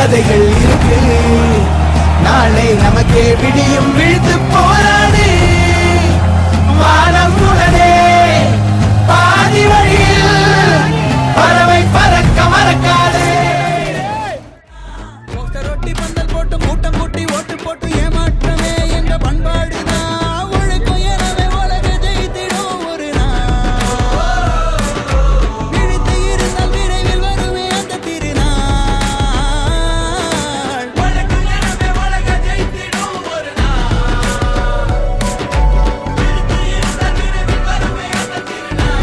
கதைகள் இருக்கு. நாளை நமக்கே விடியும் விழுத்து போராடு. வானம் உடனே பாதி வழியில் பறவை பறக்க மறக்காது. ரொட்டி பந்தல் போட்டு கூட்டம் கூட்டி ஓட்டு போட்டு ஏமாற்றமே எங்க பண்பாடுதான். உழைக்கும் எனவே உலக ஜெயித்திடும் ஒரு நாள். விழித்து இருந்தால் விரைவில் வருமே அந்த திருநாள். உழைக்கும் எனவே உலக ஜெயித்திடும் ஒரு நாள். விழித்து இருந்தால் விரைவில் வருமே அந்த திருநாள்.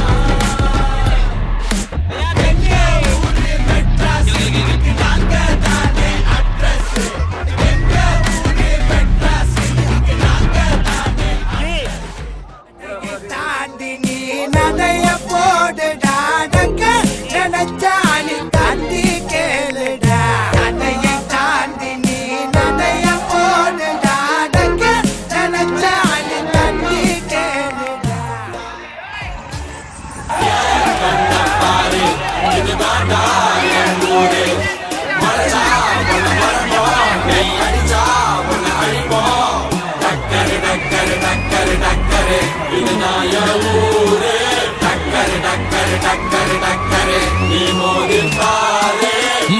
எங்க ஊரு மெட்ராஸ் இதுக்கு நாங்க தானே அட்ரஸ். எங்க ஊரு மெட்ராஸ் இதுக்கு நாங்க தானே தாண்டி நீ நடைய போடுடா. நங்க நினைச்சானி தாண்டி கேளுடா. நடையை தாண்டி நீ நடைய போடுடா. நங்க நினைச்சானி தாண்டி கேளுடா.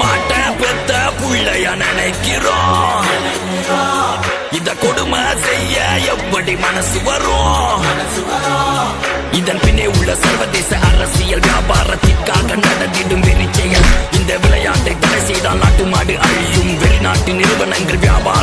மாட்ட பெத்த புள்ளைய நினைக்கிறோம். இத கொடுமை செய்ய எப்படி மனசு வரும்? இதன் பின்னே உள்ள சர்வதேச அரசியல் வியாபாரத்திற்காக நடந்திடும் வெறி செயல். இந்த விளையாட்டை தடை செய்தால் நாட்டு மாடு அழியும். வெளிநாட்டு நிறுவனங்கள் வியாபார